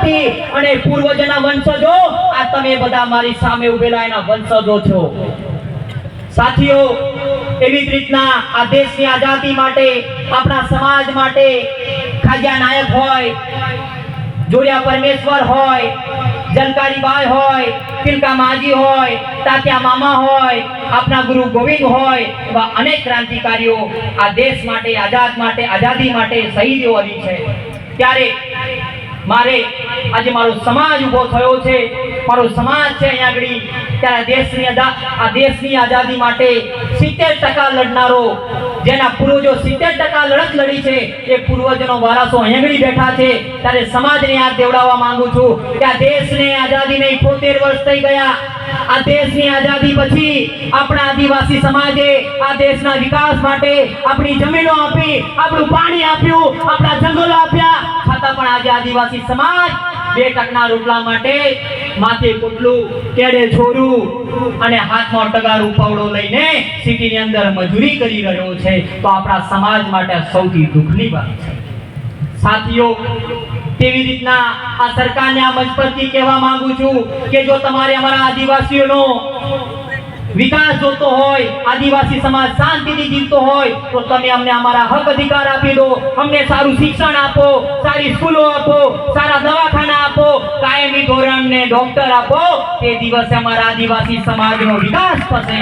નથી અને પૂર્વજોના વંશજો આ તમે બધા મારી સામે ઉભેલા એના વંશજો છો। સાથીઓ, એવી જ રીતના આ દેશની આઝાદી માટે, આપણા સમાજ માટે ખાજા નાયક હોય, જોડિયા પરમેશ્વર હોય, જલકારીબાઈ હોય, તિલકા માજી હોય, તાત્યા મામા હોય, આપણા ગુરુ ગોવિંદ હોય, એવા અનેક ક્રાંતિકારીઓ આ દેશ માટે, આઝાદી માટે શહીદીઓ આવી છે। ત્યારે મારે આજે મારો સમાજ ઊભો થયો છે, મારો સમાજ છે અહીંયા આગળ, ત્યારે આ દેશની આઝાદી માટે 70% લડનારો, જેના પૂર્વજો 70% લડત લડી છે, એ પૂર્વજોનો વારસો અહીંયા આગળ બેઠા છે। ત્યારે સમાજને યાદ દેવડાવવા માંગુ છું કે આ દેશને આઝાદીને 78 વર્ષ થઈ ગયા। આ દેશની આઝાદી પછી આપણા આદિવાસી સમાજે આ દેશના વિકાસ માટે આપણી જમીનો આપી, આપણું પાણી આપ્યું, આપણા જંગલો આપ્યા, છતાં પણ આજે આદિવાસી સમાજ 2% રોટલા માટે માથે પોટલું, કેડે છોરું અને હાથમાં ટગારું પાવડો લઈને સિટીની અંદર મજૂરી કરી રહ્યો છે। તો આપણા સમાજ માટે સૌથી દુઃખની વાત છે। સાથીઓ, તેવી રીતના આ સરકારને આ મંચ પરથી કહેવા માંગુ છું કે જો તમારે અમારા આદિવાસીઓનો વિકાસ જોતો હોય, આદિવાસી સમાજ શાંતિથી જીવતો હોય, તો તમે અમને અમારા હક અધિકાર આપી દો, અમને સારું શિક્ષણ આપો, સારી સ્કૂલો આપો, સારા દવાખાના આપો, કાયમી ધોરણે ડોક્ટર આપો, તે દિવસે અમારા આદિવાસી સમાજનો વિકાસ થશે।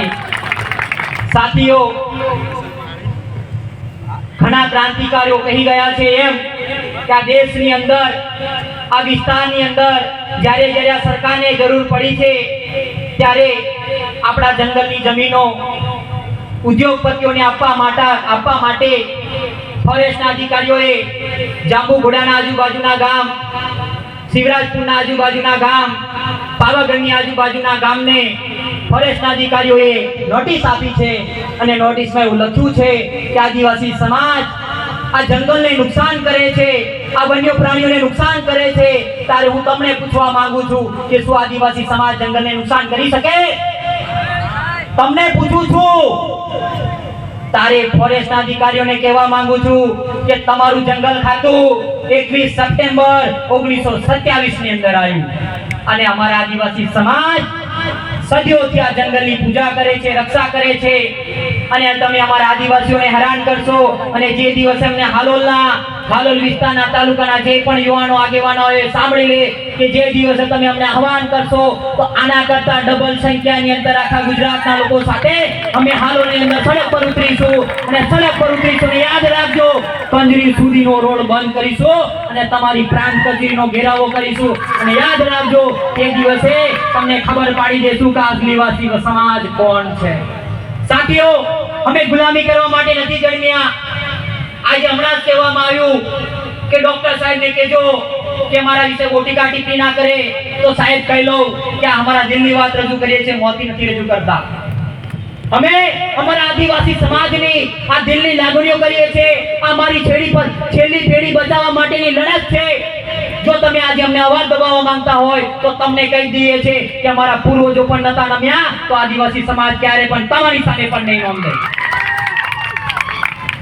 સાથીઓ, ઘણા ક્રાંતિકારીઓ કહી ગયા છે એમ કે આ દેશની અંદર, આ વિસ્તારની અંદર જ્યારે આ સરકારને જરૂર પડી છે ત્યારે આપણા જંગલની જમીનો ઉદ્યોગપતિઓને આપવા માટે ફોરેસ્ટના અધિકારીઓએ જાંબુઘોડાના આજુબાજુના ગામ, શિવરાજપુરના આજુબાજુના ગામ, પાવાગઢની આજુબાજુના ગામને ફોરેસ્ટના અધિકારીઓએ નોટિસ આપી છે અને નોટિસમાં એવું લખ્યું છે કે આદિવાસી સમાજ આ જંગલને નુકસાન કરે છે, આ વન્ય પ્રાણીઓને નુકસાન કરે છે। ત્યારે હું તમને પૂછવા માંગુ છું કે શું આદિવાસી સમાજ જંગલને નુકસાન કરી શકે? તમને પૂછું છું। તારે ફોરેસ્ટના અધિકારીઓને કહેવા માંગુ છું કે તમારું જંગલ ખાતું 21 સપ્ટેમ્બર 1927 ની અંદર આવ્યું અને અમારા આદિવાસી સમાજ સદીઓથી આ જંગલની પૂજા કરે છે, રક્ષા કરે છે અને તમે અમારા આદિવાસીઓને હેરાન કરશો અને જે દિવસે અમને હાલોલ વિસ્તારના તાલુકાના જે પણ યુવાનો આગેવાનો એ સાંભળી લે કે જે દિવસે તમે અમને આહવાન કરશો તો આના કરતા ડબલ સંખ્યાની અંદર આખા ગુજરાતના લોકો સાથે અમે હાલોલની અંદર સડક પર ઉતરીશું અને સડક પર ઉતરીશું અને યાદ રાખજો, કંજરી સુધીનો રોડ બંધ કરીશું અને તમારી પ્રાંત કચેરીનો ઘેરાવો કરીશું અને યાદ રાખજો તે દિવસે તમને ખબર પાડી દેશું કે આદિવાસી સમાજ કોણ છે। સાથીઓ, અમે ગુલામી કરવા માટે નથી જન્મ્યા। આજે હમણાં જ કહેવામાં આવ્યું કે ડોક્ટર સાહેબને કહેજો કે મારા વિશે ગોટીકા ટિપ્પણી ના કરે, તો સાહેબ કહી લો કે અમારા દિલની વાત રજૂ કરીએ છીએ, મોતી નથી રજૂ કરતા। અમે અમારા આદિવાસી સમાજની આ દિલની લાગણીઓ કરીએ છીએ। આ મારી છેલ્લી પેઢી બચાવવા માટેની લડત છે। જો તમે આજે અમને અવાજ દબાવવા માંગતા હોય તો તમને કહી દઈએ છીએ કે અમારા પૂર્વજો પણ નતા નમ્યા તો આદિવાસી સમાજ ક્યારે પણ તમારી સામે પણ નહીં નોંધે।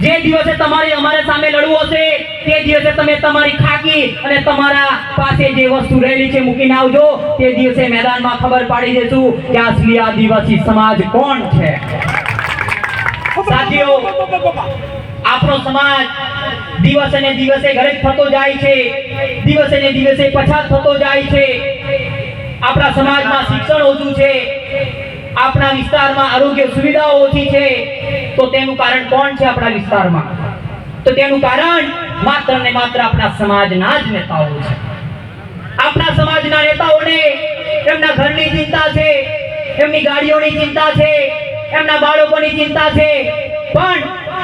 જે દિવસે તમારે અમારા સામે લડવું હશે તે દિવસે તમે તમારી ખાકી અને તમારા પાસે જે વસ્તુ રહેલી છે મૂકીને આવજો। તે દિવસે મેદાનમાં ખબર પાડી દેશું કે અસલી આદિવાસી સમાજ કોણ છે। સાથીઓ, આપણો સમાજ દિવસે ને દિવસે ગરીબ થતો જાય છે, દિવસે ને દિવસે પછાત થતો જાય છે। આપણા સમાજમાં શિક્ષણ ઓછું છે, આપણા વિસ્તારમાં આરોગ્ય સુવિધાઓ ઓછી છે, તો તેનું કારણ કોણ છે? આપણા વિસ્તારમાં તો તેનું કારણ માત્ર ને માત્ર આપણા સમાજના જ નેતાઓ છે। આપણા સમાજના નેતાઓને એમના ઘરની ચિંતા છે, એમની ગાડીઓની ચિંતા છે, એમના બાળકોની ચિંતા છે, પણ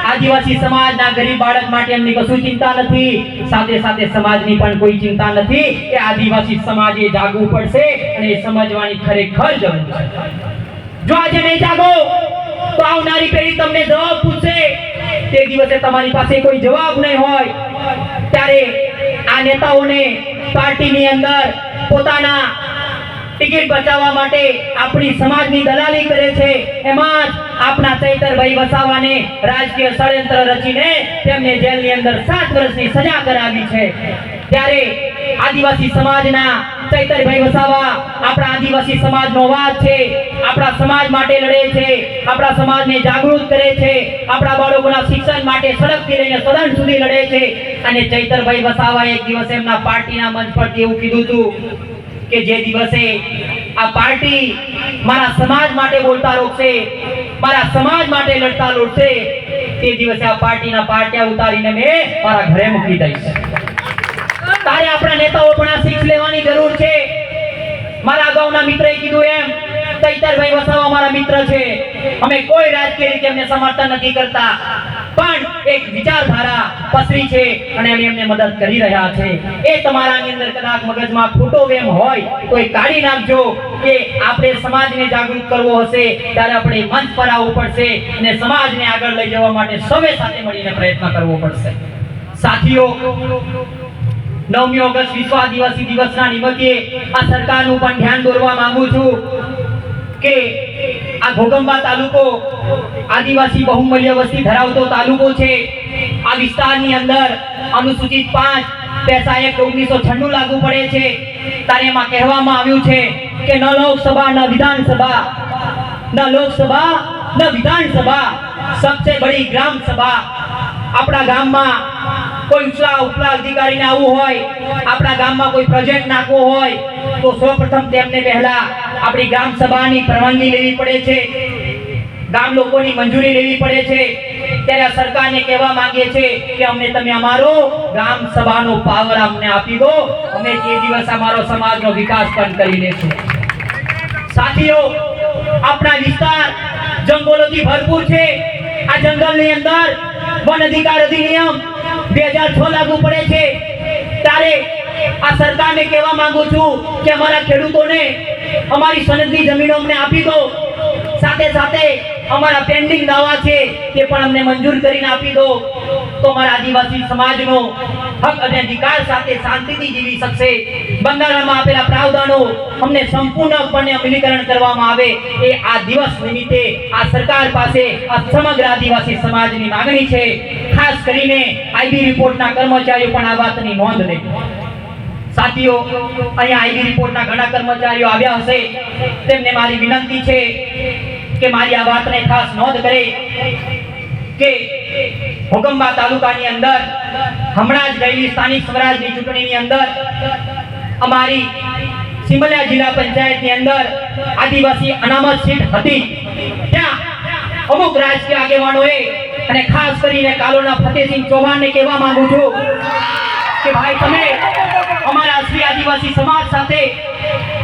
આદિવાસી સમાજના ગરીબ બાળક માટે એમની કશું ચિંતા નથી। સાથે સાથે સમાજની પણ કોઈ ચિંતા નથી કે આદિવાસી સમાજે જાગવું પડશે અને એ સમજવાની ખરેખર જરૂર છે। જો આજે નહીં જાગો તો આવનારી પેઢી તમને જવાબ પૂછશે, તે દિવસે તમારી પાસે કોઈ જવાબ નહીં હોય। ત્યારે આ નેતાઓને પાર્ટીની અંદર પોતાના ટિકિટ બચાવવા માટે આપણી સમાજની દલાલી કરે છે। એમાં જ આપણા ચૈતરભાઈ વસાવાને રાજકીય ષડયંત્ર રચીને તેમને જેલની અંદર 7 વર્ષની સજા કરાવી છે। ત્યારે આદિવાસી સમાજના ચૈતરભાઈ વસાવા આપણા આદિવાસી સમાજનો અવાજ છે, આપણા સમાજ માટે લડે છે, આપણા સમાજને જાગૃત કરે છે, આપણા બાળકોના શિક્ષણ માટે સડકથી લઈને સદન સુધી લડે છે. અને ચૈતરભાઈ વસાવાએ એક દિવસ એમના પાર્ટીના મંચ પરથી એવું કીધું હતું કે જે દિવસે આ પાર્ટી મારા સમાજ માટે બોલતા રોકશે, મારા સમાજ માટે લડતા લડશે, તે દિવસે આ પાર્ટીના પાટિયા ઉતારીને મેં મારા ઘરે મૂકી દઈશ. તારે આપણા નેતાઓ પણ આ શીખ લેવાની જરૂર છે. મારા અગાઉના મિત્રએ કીધું એમ, ચૈતરભાઈ વસાવા મારા મિત્ર છે, અમે કોઈ રાજકીય રીતે એમને સમર્થન નથી કરતા, પણ એક વિચારધારા પસરી છે અને અમે એમને મદદ કરી રહ્યા છે. એ તમારાની અંદર કદાચ મગજમાં ખોટો વેમ હોય તો એ કાઢી નાખજો કે આપણે સમાજને જાગૃત કરવો હશે ત્યારે આપણે મંચ પર આવવું પડશે અને સમાજને આગળ લઈ જવા માટે સૌએ સાથે મળીને પ્રયત્ન કરવો પડશે. સાથીઓ, 9મી ઓગસ્ટ વિશ્વ આદિવાસી દિવસના નિમિત્તે આ સરકારનું પણ ધ્યાન દોરવા માંગુ છું કે આ ઘોગંબા તાલુકો આદિવાસી બહુમૂલ્ય વસ્તી ધરાવતો તાલુકો છે. આ વિસ્તારની અંદર અનુસૂચિત 5 પેસા એક્ટ 1996 લાગુ પડે છે. ત્યારે એમાં કહેવામાં આવ્યું છે કે ન લોકસભા ન વિધાનસભા, ન લોકસભા ન વિધાનસભા, સબસે બડી ગ્રામ સભા. આપણા ગામમાં કોઈ ઉપલા અધિકારીને આવવું હોય, આપણા ગામમાં કોઈ પ્રોજેક્ટ નાખવો હોય તો સૌપ્રથમ તેમને પહેલા આપણી ગ્રામ સભાની પરવાનગી લેવી પડે છે, ગામ લોકોની મંજૂરી લેવી પડે છે. ત્યારે આ સરકારને કહેવા માંગે છે કે અમને તમે અમારો ગ્રામ સભાનો પાવર અમને આપી દો, અમે તે દિવસ અમારો સમાજનો વિકાસ પણ કરી લેશું. સાથીઓ, આપણા વિસ્તાર જંગલોથી ભરપૂર છે. આ જંગલની અંદર વન અધિકાર અધિનિયમ 2006 લાગુ પડે છે. ત્યારે આ સરકારને કહેવા માંગુ છું કે અમારા ખેડૂતોને અમારી સનદની જમીનો અમને આપી દો, સાથે સાથે અમારા પેન્ડિંગ દાવા છે તે પણ અમને મંજૂર કરીને આપી દો, તો અમારા આદિવાસી સમાજનો હક અને અધિકાર સાથે શાંતિથી જીવી શકશે. બંધારણમાં આપેલા પ્રાવધાનો અમને સંપૂર્ણપણે અમલીકરણ કરવામાં આવે એ આ દિવસ નિમિત્તે આ સરકાર પાસે આ સમગ્ર આદિવાસી સમાજની માંગણી છે. ખાસ કરીને આઈબી રિપોર્ટના કર્મચારીઓ પણ આ વાતની નોંધ લે. સાથીઓ, અહીંયા આઈબી રિપોર્ટના ઘણા કર્મચારીઓ આવ્યા હશે, તેમને મારી વિનંતી છે કે મારી આ વાતને ખાસ નોંધ કરે કે ઘોગંબા તાલુકાની અંદર હમણાં જ ગયેલી સ્થાનિક સ્વરાજની ચૂંટણીની અંદર અમારી સિમલિયા જિલ્લા પંચાયતની અંદર આદિવાસી અનામત સીટ હતી. ત્યાં અમુક રાજકીય આગેવાનોએ અને ખાસ કરીને કાલોના ફતેહસિંહ ચૌહાણને કહેવા માંગુ છું કે ભાઈ, તમે અમારા શ્રી આદિવાસી સમાજ સાથે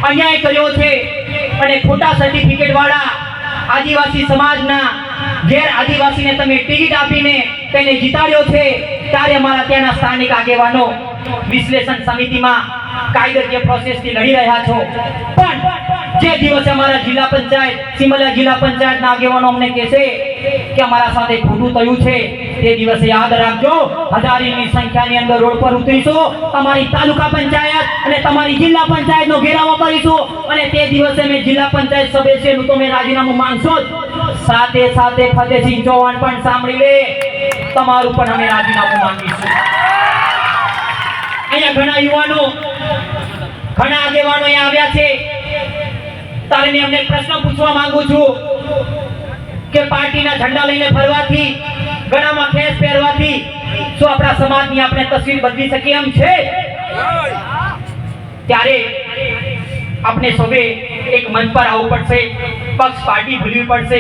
અન્યાય કર્યો છે અને ખોટા સર્ટિફિકેટ વાળા આદિવાસી સમાજના ગેર આદિવાસીને તમે ટિકિટ આપીને તેને જીતાડ્યો છે. ત્યારે અમારા ત્યાંના સ્થાનિક આગેવાનો વિશ્લેષણ સમિતિમાં કાયદાકીય પ્રોસેસથી લડી રહ્યા છો, પણ જે દિવસે અમારા જિલ્લા પંચાયત સિમલિયા જિલ્લા પંચાયતના આગેવાનો અમને કહેશે કે અમારા સાથે ખોટું થયું છે, તે દિવસે યાદ રાખજો, હજારોની સંખ્યાની અંદર રોડ પર ઉતરીશું, તમારી તાલુકા પંચાયત અને તમારી જિલ્લા પંચાયતનો ઘેરાવો કરીશું અને તે દિવસે મેં જિલ્લા પંચાયત સદસ્યનું તો મેં રાજીનામું માંગશો જ, સાથે સાથે ફતેહસિંહ ચૌહાણ પણ સાંભળી લે, તમારું પણ અમે રાજીનામું માંગીશું. અહીંયા ઘણા યુવાનો, ઘણા આગેવાનો અહીંયા આવ્યા છે. તારે મેં એમને પ્રશ્ન પૂછવા માંગુ છું કે પાર્ટીના ઝંડા લઈને ફરવાથી, ગળામાં ખેસ પહેરવાથી શું આપણા સમાજની આપણે તસવીર બદલી શકીએ એમ છે? ત્યારે આપણે સૌએ એક મંચ પર આવવું પડશે, પક્ષ પાર્ટી ભૂલવી પડશે,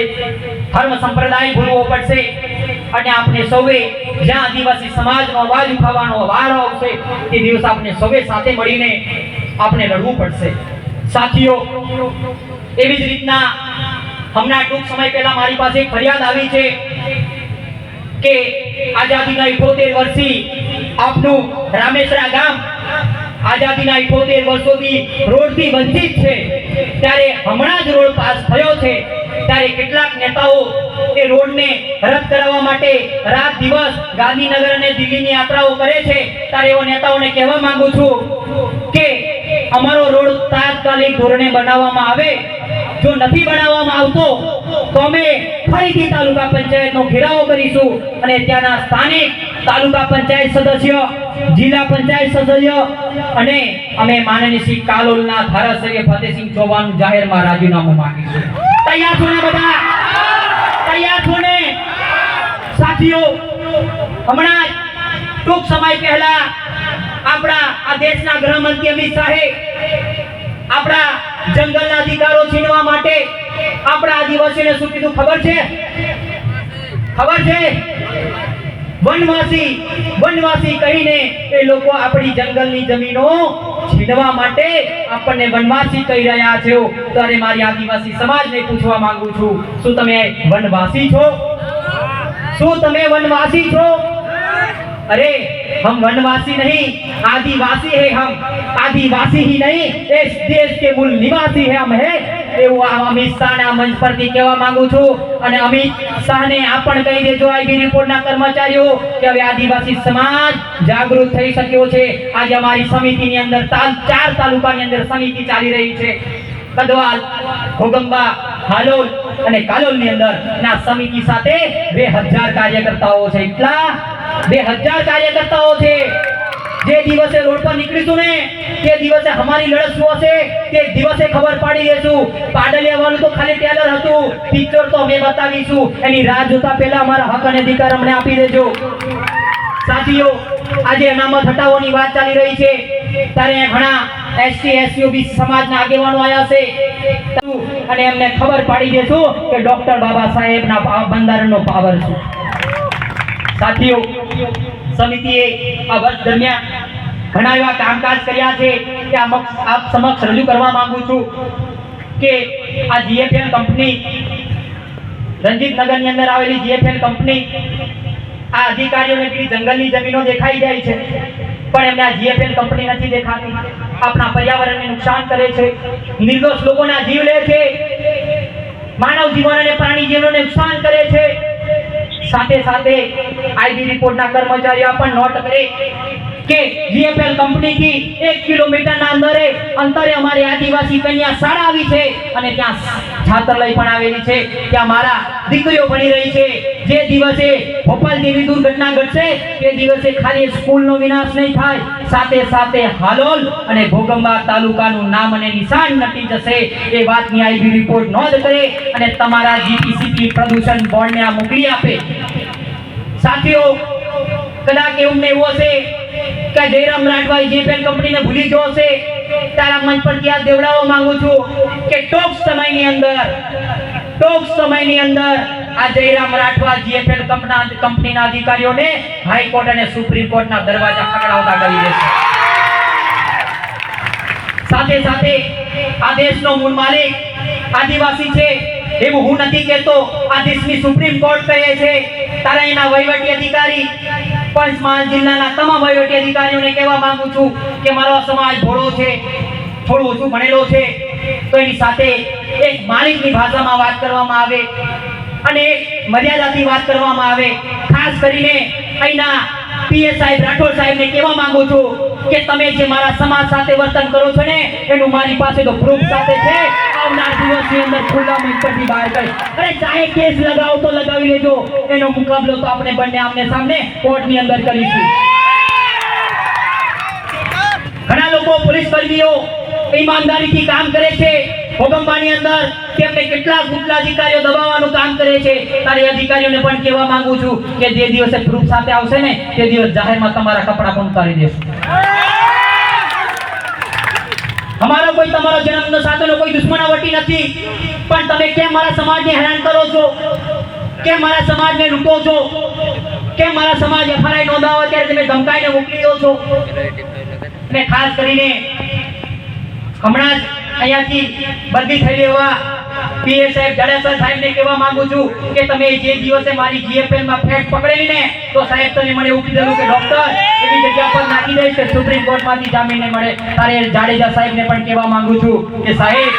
ધર્મ સંપ્રદાય ભૂલવો પડશે અને આપણે સૌએ જ્યાં આદિવાસી સમાજનો અવાજ ઉઠાવવાનો વારો આવશે તે દિવસ આપણે સૌએ સાથે મળીને આપણે લડવું પડશે. સાથીઓ, એવી જ રીતના હમણાં ટૂંક સમય પહેલા મારી પાસે એક ફરિયાદ આવી છે કે આઝાદીના 78 વર્ષથી આપનું રામેશ્વરા ગામ આઝાદીના 78 વર્ષોથી રોડથી વંચિત છે. ત્યારે હમણાં જ રોડ પાસ થયો છે, ત્યારે કેટલાક નેતાઓ એ રોડને રદ કરાવવા માટે રાત દિવસ ગાંધીનગર અને દિલ્હીની યાત્રાઓ કરે છે. ત્યારે એવા નેતાઓને કહેવા માંગુ છું કે અમારો રોડ તાત્કાલિક ધોરણે બનાવવામાં આવે. જો નથી બનાવવામાં આવતો તો અમે ફરીથી તાલુકા પંચાયતનો ઘેરાવો કરીશું અને ત્યાંના સ્થાનિક તાલુકા પંચાયત સદસ્ય, જિલ્લા પંચાયત સદસ્ય અને અમે માનનીય શ્રી કાલોલના ધારાસભ્ય ફતેહસિંહ ચૌહાણનું જાહેરમાં રાજીનામું માંગીશું. તૈયાર છો ને બધા? તૈયાર છો ને સાથીઓ? હમણાં ટૂંક સમય પહેલા આપણા આ દેશના ગૃહમંત્રી અમિત શાહે આપણા જંગલના અધિકારો છીનવા માટે આપણા આદિવાસીઓને શું કીધું ખબર છે? ખબર છે? વનવાસી કહીને એ લોકો આપણી જંગલની જમીનો છીનવા માટે આપણને વનવાસી કહી રહ્યા છે. ત્યારે મારી આદિવાસી સમાજને પૂછવા માંગુ છું, શું તમે વનવાસી છો? શું તમે વનવાસી છો? अरे हम वनवासी नहीं, आदिवासी है हम. आदिवासी ही नहीं, इस देश के मूल निवासी है हम है. એવું અમિત શાહના મંચ પરથી કહેવા માંગુ છું. અને અમિત શાહને આ પણ કહી દેજો આઈબી રિપોર્ટના કર્મચારીઓ કે હવે આદિવાસી સમાજ જાગૃત થઈ શક્યો છે. આજે અમારી સમિતિની અંદર 4 તાલુકાની અંદર સમિતિ ચાલી રહી છે. કદવાલ, ઘોગંબા, હાલોલ અને કાલોલની અંદર ના સમિતિ સાથે 2000 કાર્યકર્તાઓ છે. એટલા 2000 કાર્યકર્તાઓ છે. જે દિવસે રોડ પર નીકળીશું ને તે દિવસે અમારી લડત શું હશે તે દિવસે ખબર પાડી દેશું. પાડલિયા વાળું તો ખાલી ટેલર હતું, પિક્ચર તો અમે બતાવીશું. એની રાહ જોતા પહેલા અમારા હક અને અધિકાર અમને આપી દેજો. સાથીઓ, આજે અનામત હટાવવાની વાત ચાલી રહી છે ત્યારે ઘણા એસટી એસયુબી સમાજના આગેવાનો આવ્યા છે અને એમને ખબર પાડી દેશું કે ડોક્ટર બાબા સાહેબના બંધારણનો પાવર છે. સાથીઓ, સમિતિએ આ વર્ષ દરમિયાન ઘણા એવા કામકાજ કર્યા છે કે આપ સમક્ષ રજૂ કરવા માંગુ છું કે આ જીએફએલ કંપની, રંજીતનગરની અંદર આવેલી જીએફએલ કંપની, આ અધિકારીઓને પેલી જંગલની જમીનો દેખાઈ જાય છે પણ એમને આ જીએફએલ કંપની નથી દેખાતી. આપણા પર્યાવરણને નુકસાન કરે છે, નિર્દોષ લોકોના જીવ લે છે, માનવ જીવન અને પ્રાણી જીવનને નુકસાન કરે છે. સાથે સાથે આઈબી રિપોર્ટના કર્મચારીઓ પણ નોટ કરે કે જીએફએલ કંપનીથી 1 કિલોમીટરના અંતરે અમારી આદિવાસી કન્યા શાળા આવી છે અને ત્યાં છાત્રાલય પણ આવેલી છે. ત્યાં મારા દીકરીઓ ભણી રહી છે. જે દિવસે ભોપાલ જેવી દુર્ઘટના ઘટશે તે દિવસે ખાલી સ્કૂલનો વિનાશ નહીં થાય, સાથે સાથે હાલોલ અને ઘોગંબા તાલુકાનું નામ અને નિશાન નટી જશે. એ વાતની આઈબી રિપોર્ટ નોંધ કરે અને તમારા જીપીસીપી પ્રદૂષણ બોર્ડને આ મોકલી આપે. સાથીઓ, કદાચ એવું હશે કે જયરામ રાઠવાએ જીએફએલ કંપનીને ભૂલી ગયો હશે. તારા મંચ પર ત્યાં દેવડાવવા માંગુ છું કે ટૂંક સમયની અંદર આ જયરામ રાઠવા જીએફએલ કંપનીના અધિકારીઓને હાઈકોર્ટ અને સુપ્રીમ કોર્ટના દરવાજા ખખડાવતા કરી દેશે. સાથે સાથે આ દેશનો મૂળ માલિક આદિવાસી છે એવું હું નથી કહેતો, આ દેશની સુપ્રીમ કોર્ટ કહે છે. તારા એના વહીવટી અધિકારી, પંચમહાલ જિલ્લાના તમામ વહીવટી અધિકારીઓને કહેવા માંગુ છું કે મારો સમાજ ભોળો છે, થોડું ઓછું ભણેલો છે, તો એની સાથે એક માલિકની ભાષામાં વાત કરવામાં આવે અને એક મર્યાદાથી વાત કરવામાં આવે. ખાસ કરીને અહીંના પીએસ સાહેબ રાઠોડ સાહેબને કહેવા માંગુ છું કે તમે જે મારા સમાજ સાથે વર્તન કરો છો ને એનું મારી પાસે તો પ્રૂફ સાથે છે. આવનાર દિવસની અંદર ખુલ્લા મંચ પરથી બહાર કરી અરે ચાહે કેસ લગાવો તો લગાવી લેજો, એનો મુકાબલો તો આપણે બંને આમને સામને કોર્ટની અંદર કરીશું. ઘણા લોકો પોલીસ કર્મીઓ ઈમાનદારીથી કામ કરે છે. ભોગંબાની અંદર તેમને કેટલાક ઉપલા અધિકારીઓ દબાવવાનું કામ કરે છે. તારી અધિકારીઓને પણ કહેવા માંગુ છું કે જે દિવસે પ્રૂફ સાથે આવશે ને તે દિવસ જાહેરમાં તમારા કપડા પણ ઉતારી દેશું. અમારો કોઈ તમારો જન્મનો સાથેનો કોઈ દુશ્મનાવટી નથી, પણ તમે કેમ મારા સમાજને હેરાન કરો છો? કેમ મારા સમાજને લૂંટો છો? કેમ મારા સમાજ એફઆરઆઈ નોંધાવે ત્યારે તમે ધમકાઈને મોકલી દો છો? અને ખાસ કરીને હમણાં જ અહીંયાથી બદલી થઈ રહેવા પીએ સાહેબ જાડેજા સાહેબને કહેવા માંગુ છું કે તમે જે દિવસે મારી જીએફએલમાં ફેટ પકડેલી ને તો સાહેબ તમે મને એવું કીધેલું કે ડોક્ટર એવી જગ્યા પર નાખી દઈશ કે સુપ્રીમ કોર્ટમાંથી જામીન નહીં મળે. તારે જાડેજા સાહેબને પણ કહેવા માંગુ છું કે સાહેબ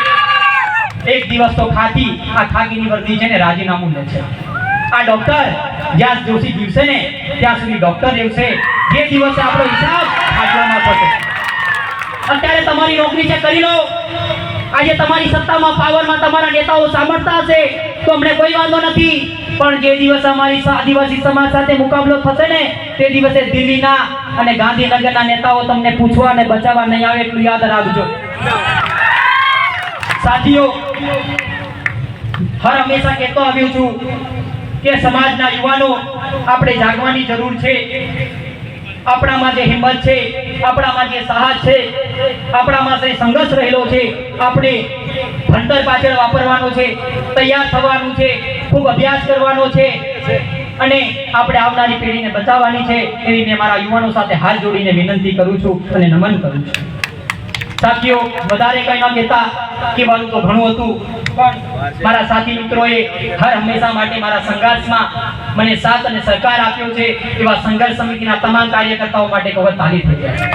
એક દિવસ તો ખાકીની વર્દી છે ને રાજીનામું લે છે. આ ડોક્ટર જ્યાં જોશી જીવશે ને ત્યાં સુધી ડોક્ટર રહેશે. જે દિવસે આપણો હિસાબ ખાટલામાં થશે. અત્યારે તમારી નોકરી છે કરી લો. આજે તમારી સત્તામાં પાવરમાં તમારા નેતાઓ સાંભળતા હશે તો અમને કોઈ વાંધો નથી, પણ જે દિવસે અમારી આદિવાસી સમાજ સાથે મુકાબલો થશે ને તે દિવસે દિલ્હીના અને ગાંધીનગરના નેતાઓ તમને પૂછવા અને બચાવવા નહીં આવે, એટલું યાદ રાખજો. સાથીઓ, હર હંમેશા કહેતો આવ્યો છું કે સમાજના યુવાનો આપણે જાગવાની જરૂર છે. આપણામાં જે હિંમત છે, આપણામાં જે સાહસ છે, આપણામાં જે સંઘર્ષ રહેલો છે, આપણે ભણતર પાછળ વાપરવાનો છે, તૈયાર થવાનું છે, ખૂબ અભ્યાસ કરવાનો છે અને આપણે આવનારી પેઢીને બચાવવાની છે. એવી મેં મારા યુવાનો સાથે હાથ જોડીને વિનંતી કરું છું અને નમન કરું છું. સાથીઓ, વધારે કંઈ ન કહેતા, કહેવાનું તો ઘણું હતું, પણ મારા સાથી મિત્રોએ હર હંમેશા માટે મારા સંઘર્ષમાં મને સાથ અને સહકાર આપ્યો છે. એવા સંઘર્ષ સમિતિના તમામ કાર્યકર્તાઓ માટે કવર તાલી થઈ જાય.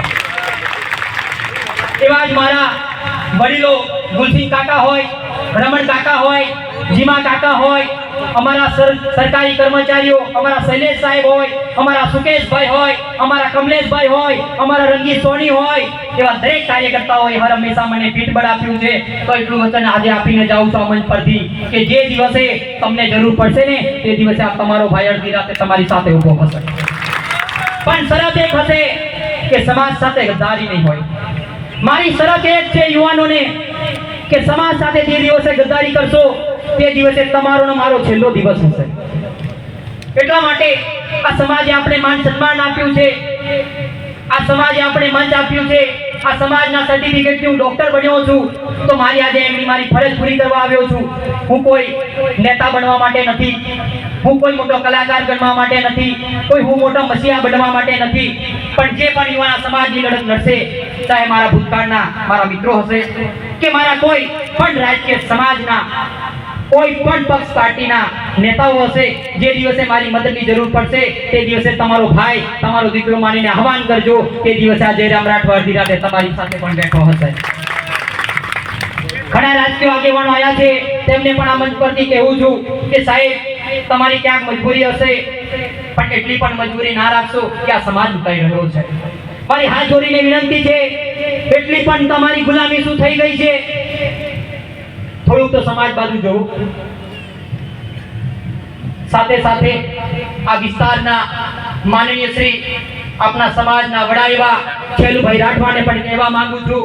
એવા જ મારા વડીલો ગુલસિંહ કાકા હોય, રમણ કાકા હોય, જીમા કાકા હોય, અમારા સરકારી કર્મચારીઓ, અમારા શૈલેષ સાહેબ હોય, અમારા સુકેશભાઈ હોય, અમારા કમલેશભાઈ હોય, અમારા રંગીત સોની હોય, એવા દરેક કાર્યકર્તાઓએ હર હંમેશા મને પીઠબળ આપ્યું છે. તો એટલું વચન આજે આપીને જાઉં છું મંચ પરથી કે જે દિવસે તમને જરૂર પડશે ને તે દિવસે આ તમારો ભાઈ અડધી રાતે તમારી સાથે ઊભો હશે. પણ શરત એક હશે કે સમાજ સાથે ગદ્દારી નહીં હોય. મારી શરત એક છે યુવાનોને કે સમાજ સાથે જે દિવસે ગદ્દારી કરશો તે દિવસે તમારો ને મારો છેલ્લો દિવસ હશે. એટલા માટે આ સમાજે આપણે માન સન્માન આપ્યું છે, આ સમાજે આપણે મંચ આપ્યું છે, આ સમાજના સર્ટિફિકેટથી હું ડોક્ટર બન્યો છું, તો મારી આજે એમની મારી ફરજ પૂરી કરવા આવ્યો છું. હું કોઈ નેતા બનવા માટે નથી, હું કોઈ મોટો કલાકાર બનવા માટે નથી, કોઈ હું મોટો મસીહા બનવા માટે નથી, પણ જે પણ યુવાના સમાજની લડત લડશે, ચાહે મારા ભૂતકાળના મારા મિત્રો હશે કે મારા કોઈ પણ રાજકીય સમાજના કોઈ પણ પક્ષ પાર્ટીના નેતાઓ હશે, જે દિવસે મારી મદદની જરૂર પડશે તે દિવસે તમારો ભાઈ, તમારો દીકરો માનીને આહવાન કરજો. તે દિવસે આ જયરામ રાઠવા અડધી રાતે તમારી સાથે પણ બેઠો હશે. ઘણા રાજકીય આગેવાનો આવ્યા છે, તેમને પણ આ મંચ પરથી કહેવું છું કે સાહેબ, તમારી ક્યાંક મજબૂરી હશે, પણ એટલી પણ મજબૂરી ના રાખશો કે આ સમાજ ઉતારી રહ્યો છે. મારી હાથ જોડીને વિનંતી છે, એટલી પણ તમારી ગુલામી શું થઈ ગઈ છે, થોડુંક તો સમાજ બાજુ જોવું. સાથે સાથે આ વિસ્તારના માનનીય શ્રી આપણા સમાજના વડા એવા ખેલુભાઈ રાઠવાને પણ કહેવા માંગુ છું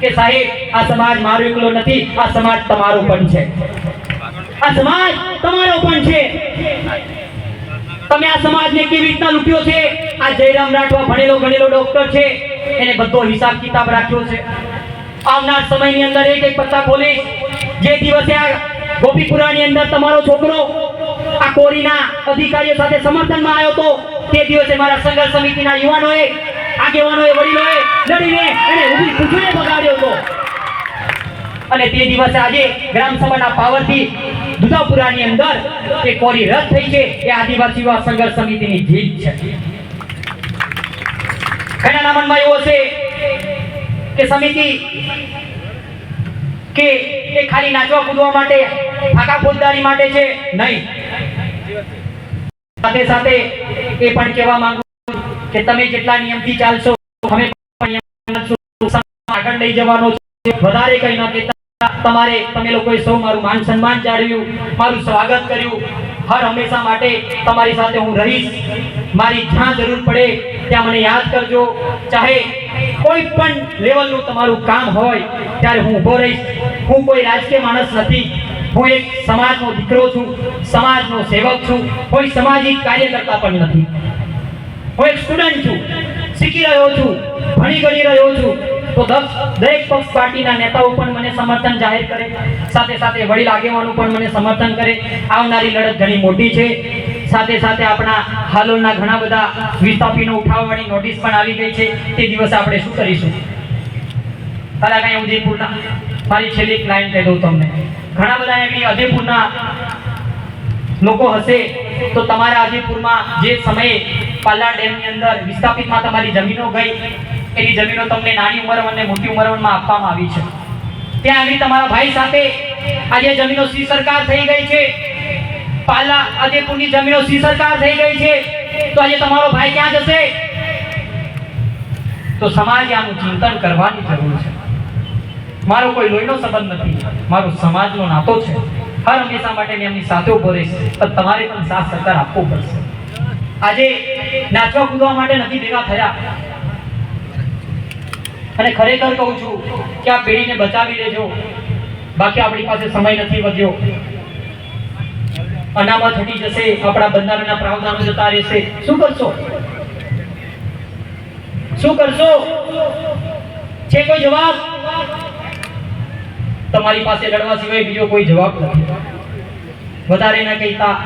કે સાહેબ, આ સમાજ મારો એકલો નથી, આ સમાજ તમારો પણ છે, આ સમાજ તમારો પણ છે. તમે આ સમાજને કેવી રીતના લૂંટ્યો છે, આ જયરામ રાઠવા ભણેલો ગણેલો ડોક્ટર છે, એને બધો હિસાબ કિતાબ રાખ્યો છે. આવનાર સમયની અંદર એક એક પત્તા ખોલીશ. જે દિવસે આ ગોપીપુરાની અંદર તમારો છોકરો આ કોરીના અધિકારીઓ સાથે સમર્થનમાં આવ્યો તો તે દિવસે મારા સંઘર્ષ સમિતિના યુવાનોએ, આગેવાનોએ, વડીલોએ લડીને એને ઊભી પૂછડીએ બગાડ્યો હતો. અને તે દિવસે આજે ગ્રામ સભાના પાવરથી દુધાપુરાની અંદર એ કોરી રદ થઈ છે. એ આદિવાસી યુવા સંઘર્ષ સમિતિની જીત છે. ઘણાના મનમાં એવું હશે કે સમિતિ કે એ ખાલી નાચવા કૂદવા માટે, ફાકા ફોજદારી માટે છે, નહીં. સાથે સાથે એ પણ કહેવા માંગુ કે તમે જેટલા નિયમથી ચાલશો અમે પણ આગળ લઈ જવાનો છે. વધારે કંઈ ન કહેતા, તમે લોકોએ સૌ મારું માન સન્માન જાળવ્યું, મારું સ્વાગત કર્યું. હર હંમેશા માટે તમારી સાથે હું રહીશ. મારી જ્યાં જરૂર પડે ત્યાં મને યાદ કરજો. ચાહે કોઈ પણ લેવલનું તમારું કામ હોય ત્યારે હું ઊભો રહીશ. હું કોઈ રાજકીય માણસ નથી, હું એક સમાજનો દીકરો છું, સમાજનો સેવક છું, કોઈ સામાજિક કાર્યકર્તા પણ નથી. હું એક સ્ટુડન્ટ છું, શીખી રહ્યો છું, ભણી ગણી રહ્યો છું. તો દરેક પક્ષ પાર્ટીના નેતાઓ પણ મને સમર્થન જાહેર કરે, સાથે સાથે વડીલ આગેવાનો પણ મને સમર્થન કરે. આવનારી લડત ઘણી મોટી છે. સાથે સાથે આપણા હાલોલના ઘણા બધા વિસ્થાપીનો ઉઠાવવાની નોટિસ પણ આવી ગઈ છે. તે દિવસે આપણે શું કરીશું? કલાકાઈ ઉદયપુરના મારી છેલ્લી એક લાઈન કહી દઉં તમને. ઘણા બધા એવી ઉદયપુરના લોકો હશે તો તમારા ઉદયપુરમાં જે સમયે પાલા ડેમની અંદર વિસ્થાપિતમાં તમારી જમીનો ગઈ, એની જમીનો તમને નાની ઉંમર અને મોટી ઉંમરમાં આપવામાં આવી છે. ત્યાં આવી તમારા ભાઈ સાથે આજે જમીનો સી સરકાર થઈ ગઈ છે. પાલા ઉદયપુરની જમીનો સી સરકાર થઈ ગઈ છે. તો આજે તમારો ભાઈ ક્યાં જશે? તો સમાજે આનું ચિંતન કરવાની જરૂર છે. મારો કોઈ લોહીનો સંબંધ નથી, મારો સમાજનો નાતો છે. હર હંમેશા માટે મેં એમની સાથે ઉભો રહીશ, પણ તમારે પણ સાથ સહકાર આપવો પડશે. આજે નાચવા કૂદવા માટે નથી ભેગા થયા, અને ખરેખર કહું છું કે આ પેઢીને બચાવી લેજો, બાકી આપણી પાસે સમય નથી વધ્યો. અનામત હટી જશે, આપણા બંધારણના પ્રાવધાનો જતા રહેશે. શું કરશો? શું કરશો? છે કોઈ જવાબ? તમારી પાસે લડવા સિવાય બીજો કોઈ જવાબ નથી. વધારે ન કહેતા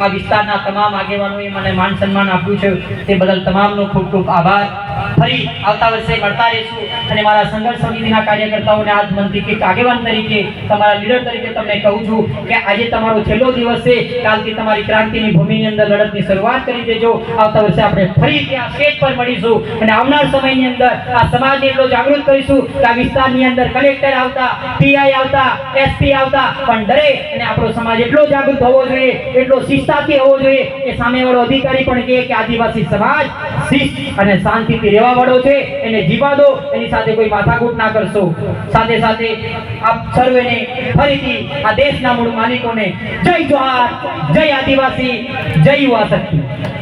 આ વિસ્તારના તમામ આગેવાનોએ મને માન સન્માન આપ્યું છે, તે બદલ તમામનો ખૂબ ખૂબ આભાર. ફરી આવતા વર્ષે મળતા રહીશું, અને મારા સંઘર્ષ સમિતિના કાર્યકર્તાઓને આજ મનથી એક આગેવાન તરીકે, તમારા લીડર તરીકે તમને કહું છું કે આજે તમારો છેલ્લો દિવસ છે. કાલથી તમારી ક્રાંતિની ભૂમિની અંદર લડતની શરૂઆત કરી દેજો. આવતા વર્ષે આપણે ફરી ત્યાં સ્ટેજ પર મળીશું, અને આવનાર સમયની અંદર આ સમાજને એટલો જાગૃત કરીશું કે આ વિસ્તારની અંદર કલેક્ટર આવતા, પીઆઈ આવતા, એસપી આવતા, પણ ડરે. અને આપણો સમાજ એટલો જાગૃત હોવો જોઈએ, એટલો શિસ્તાથી હોવો જોઈએ કે સામેવાળો અધિકારી પણ કહે કે આદિવાસી સમાજ શિસ્ત અને શાંતિથી રહેવા વાળો છે, એને જીવા દો, એની સાથે કોઈ માથાકૂટ ના કરશો. સાથે સાથે આપ સર્વેને ફરીથી આ દેશના મૂળ માલિકોને જય જોહાર, જય આદિવાસી, જય યુવા શક્તિ.